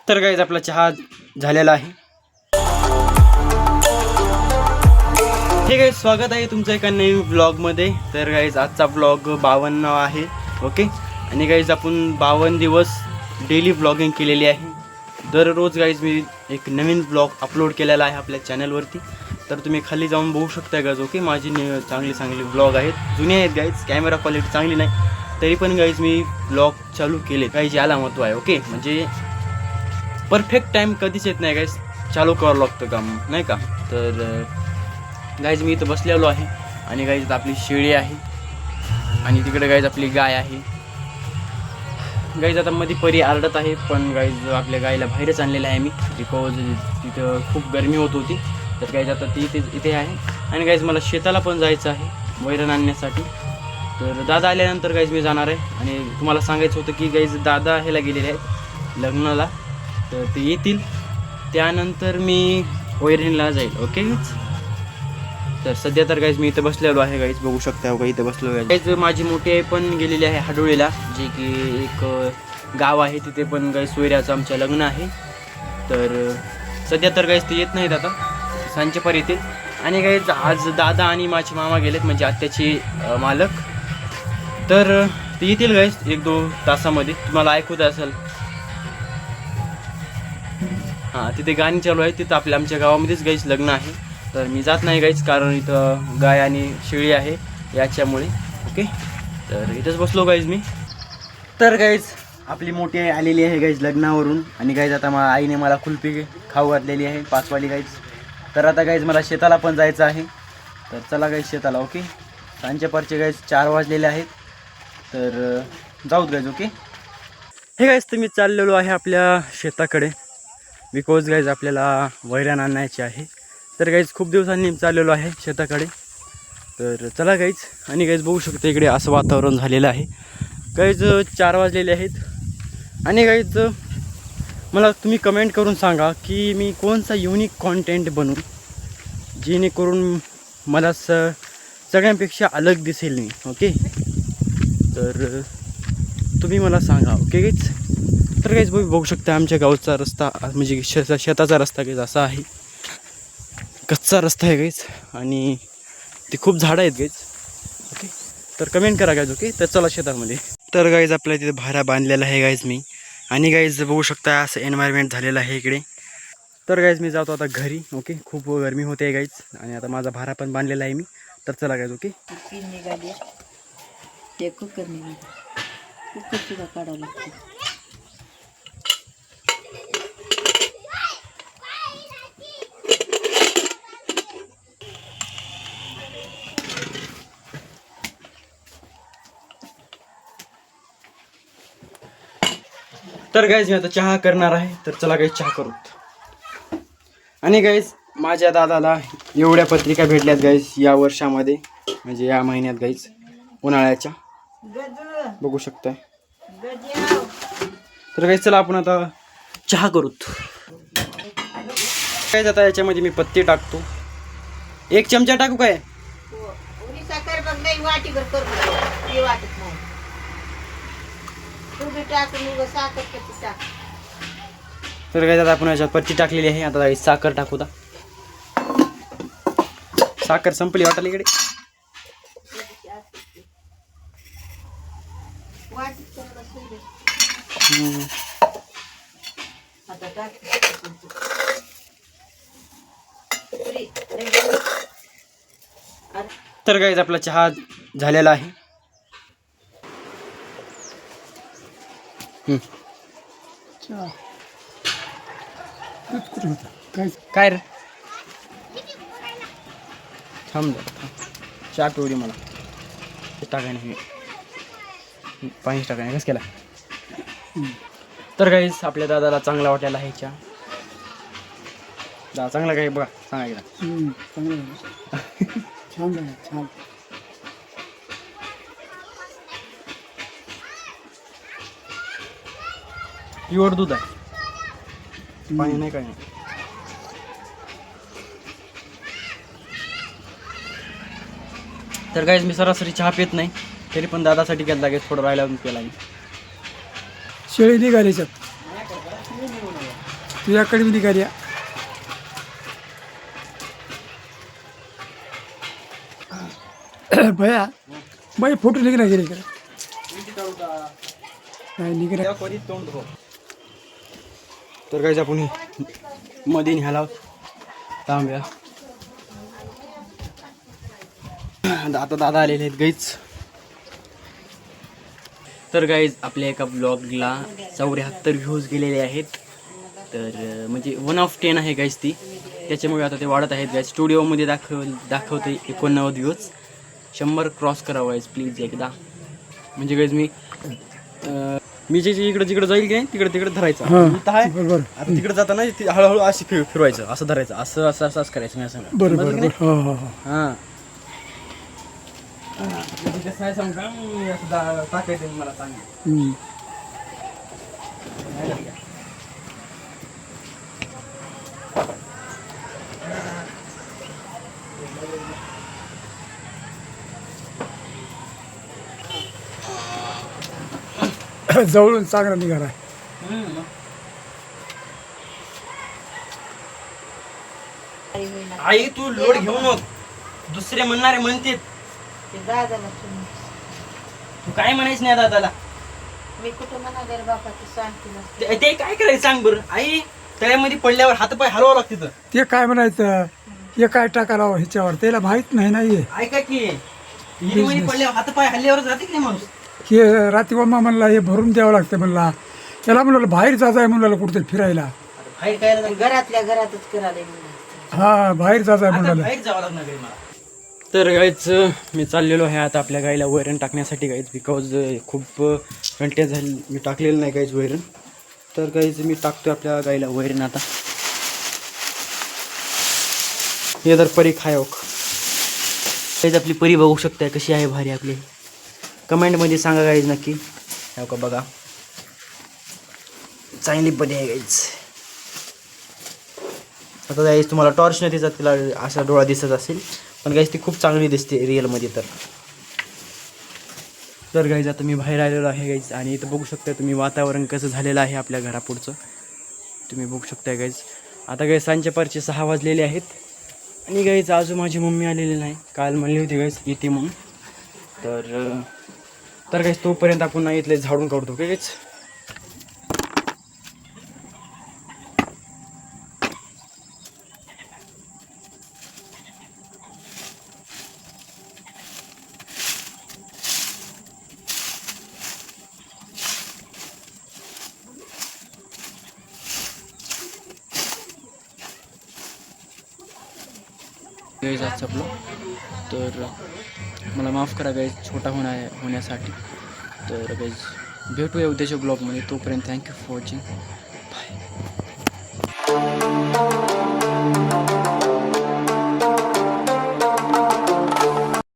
तर गाईज आपला चहा झालेला आहे. हे गाईज स्वागत आहे तुमचं एका नवीन ब्लॉगमध्ये. तर गाईज आजचा ब्लॉग 52 आहे. ओके. आणि गाईज आपण 52 दिवस डेली ब्लॉगिंग केलेली आहे. दररोज गाईज मी एक नवीन ब्लॉग अपलोड केलेला आहे आपल्या चॅनलवरती. तर तुम्ही खाली जाऊन बघू शकता गाईज. ओके. माझी चांगले ब्लॉग आहेत, जुने आहेत गाईज. कॅमेरा क्वालिटी चांगली नाही तरी पण गाईज मी ब्लॉग चालू केले. गाईज याला महत्त्व आहे. ओके. म्हणजे परफेक्ट टाईम कधीच येत नाही गाईज, चालू करावं लागतं काम, नाही का. तर गाईज मी इथं बसलेलो आहे आणि गाईज आपली शेळी आहे आणि तिकडे गाईज आपली गाय आहे. गाईज आता मध्ये परी आरडत आहे, पण गाईज आपल्या गायला बाहेरच आणलेलं आहे मी, बिकॉज तिथं खूप गरमी होत होती. तर गाईज आता ती इथे आहे. आणि गाईज मला शेताला पण जायचं आहे वैरण आणण्यासाठी. तर दादा आल्यानंतर गाईज मी जाणार आहे. आणि तुम्हाला सांगायचं होतं की गाईज दादा ह्याला गेलेले आहेत लग्नाला, तर ते येतील त्यानंतर मी वैरणीला जाईल. ओके. तर सध्या तर गाईज मी इथं बसलेलो आहे गाईज, बघू शकता हो. इथं बसलो गाईज. माझी मोठी आई पण गेलेली आहे हाडोळीला, जे की एक गाव आहे. तिथे पण गाईज सोयऱ्याचं आमचं लग्न आहे. तर सध्या तर गाईज ते येत नाहीत, आता सांजचे पर येतील. आणि गाईज आज दादा आणि माझे मामा गेलेत, म्हणजे आत्याचे मालक. तर ते येतील गाईज 1-2 तासामध्ये. तुम्हाला ऐकूत असेल, हां तिथे गाणी चालू आहे. तिथं आमच्या गावामध्येच गाईज लग्न आहे. तर मी जात नाही गाईज, कारण इथं गाय आणि शेळी आहे याच्यामुळे. ओके. तर इथंच बसलो गाईज मी. तर गाईज आपली मोठी आई आलेली आहे गाईज लग्नावरून. आणि गाईज आता आईने मला कुल्फी खाऊ घातलेली आहे 5 वाली गाईज. तर आता गाईज मला शेताला पण जायचं आहे. तर चला गाईज शेताला. ओके. सांजचे परचे गाईज 4 वाजलेले आहेत. तर जाऊत गाईज. ओके. हे गाईज तुम्ही चाललेलो आहे आपल्या शेताकडे, बिकॉज गाईज आपल्याला वैरण आणायची आहे. तर गाईज खूप दिवसांनी चाललेलो आहे शेताकडे. तर चला गाईज. आणि गाईज बघू शकता इकडे असं वातावरण झालेलं आहे. गाईज 4 वाजलेले आहेत. आणि गाईज मला तुम्ही कमेंट करून सांगा की मी कोणता युनिक कॉन्टेंट बनवू, जेणेकरून मला सगळ्यांपेक्षा अलग दिसेल मी. ओके. तर तुम्ही मला सांगा. Okay guys. तर गाईज बघू शकता आमच्या गावचा रस्ता, म्हणजे शेताचा रस्ता गाईज असा आहे. कच्चा रस्ता आहे गाईज. आणि ते खूप झाडं आहेत गाईज. ओके. तर कमेंट करा गाईज. ओके. तर चला शेतामध्ये. तर गाईज आपल्या तिथे भारा बांधलेला आहे गाईज मी. आणि गाईज बघू शकता असं एन्व्हायरमेंट झालेलं आहे इकडे. तर गाईज मी जातो आता घरी. ओके. खूप गरमी होते आहे गाईज. आणि आता माझा भारा पण बांधलेला आहे मी. तर चला गाईज. ओके. कुकर सुद्धा काढावं लागतं. तर गाईज मी आता चहा करणार आहे. तर चला गाईज चहा करू. आणि गाईज माझ्या दादाला एवढ्या पत्रिका भेटल्यात गाईज या वर्षामध्ये, म्हणजे या महिन्यात गाईज उन्हाळ्याच्या, बघू शकताय. तर गाईज चला आपण आता चहा करू. गाईज आता याच्यामध्ये मी पत्ती टाकतो. 1 चमचा टाकू काय? तर गाईज आता आपण याच्यात पत्ती टाकलेली आहे. आता साखर टाकू. साखर संपली वाटायला इकडे. तर गाईज आपला चहा झालेला आहे. काय रे थांब चहा पिवडी मला टाकायला पाणी टाकायला कसं केला. तर गाईज आपल्या दादाला चांगला वाटायला आहे चहा. दादा चांगला काय बघा सांगा. छान. प्युअर दूध आहे, पाणी नाही काय नाही. तर गाईज मी सरासरी चहा पित नाही, तरी पण दादासाठी केला लागेल, थोडं राहिला केला मी. शेळी निघाली तुझ्याकडे मी निघाली भया बाई फोटो निघ ना गेले इकडे नाही निघ तर गाईज आपण मध्ये न्यायला तांब्या आता दादा आलेले आहेत गाईज. तर गाईज आपल्या एका ब्लॉगला 74 व्ह्यूज गेलेले आहेत. तर म्हणजे 1 ऑफ 10 आहे गाईज ती, त्याच्यामुळे आता ते वाढत आहेत गाईज. स्टुडिओमध्ये दाखवते 89 व्ह्यूज. 100 क्रॉस करावं गाईज प्लीज एकदा. म्हणजे गाईज मी जे इकडे जिकडे जाईल की तिकडे तिकडे धरायचं इथं आहे. बरोबर आता तिकडे जाताना हळूहळू अशी फिरवायचं, असं धरायचं, असं असं असंच करायचं. मी असं बरोबर हां कसं आहे सांगू का, मी असं टाकायचं मला सांग. जवळून चांगला निघाला. आई तू लोड घेऊ नको, दुसरे म्हणणारे म्हणते. ते दादाला तुम्ही तू काय म्हणायच नाही दादाला. मी कुठं म्हणा बापा ते सांगते ते काय करायचं सांग बरं. आई तळ्यामध्ये पडल्यावर हातपाय हलवावं लागते. तर ते काय म्हणायचं हे काय टाकायला ह्याच्यावर त्याला माहित नाही नाहीये ऐका की हिरीमध्ये पडल्यावर हातपाय हल्ल्यावर जाते की नाही माणूस. की रातीवामा म्हणला हे भरून द्यावं लागतं म्हणला. त्याला म्हणलं बाहेर जायचं आहे म्हणलं कुठेतरी फिरायला. बाहेर काय घरातल्या घरातच करायला म्हणून. हा बाहेर जायचं आहे म्हणलं. बाहेर जावं लागणार घरी मला. तर गाईच मी चाललेलो आहे आता आपल्या गाईला वैरण टाकण्यासाठी गाईज. बिकॉज खूप घंटे झाली मी टाकलेलं नाही गाईज वैरण. तर गाईज मी टाकतो आपल्या गाईला वैरण आता. हे तर परी खाय गाईज आपली परी बघू शकताय कशी आहे भारी आपली. कमेंटमध्ये सांगा गाईज नक्की. हो का बघा चांगली परी आहे गाईज. आता गाईज तुम्हाला टॉर्च न दिसत तिला असा डोळा दिसत असेल, पण गाईज ती खूप चांगली दिसते रिअलमध्ये. तर गाईज आता मी बाहेर आलेलो आहे गाईज, आणि इथं बघू शकता तुम्ही वातावरण कसं झालेलं आहे आपल्या घरापुढचं. तुम्ही बघू शकताय गाईज. आता गाईज सांजच्या पारचे 6 वाजलेले आहेत. आणि गाईज आजू माझी मम्मी आलेली नाही, काल म्हणली होती गाईज येते म्हणून. तर गाईज तोपर्यंत आपण इथले झाडून काढतो काय गाईज. गाईज आजचा ब्लॉग. तर मला माफ करा गाईज छोटा होण्यासाठी. तर गाईज भेटूया उद्याच्या ब्लॉगमध्ये. तोपर्यंत थँक्यू फॉर वॉचिंग.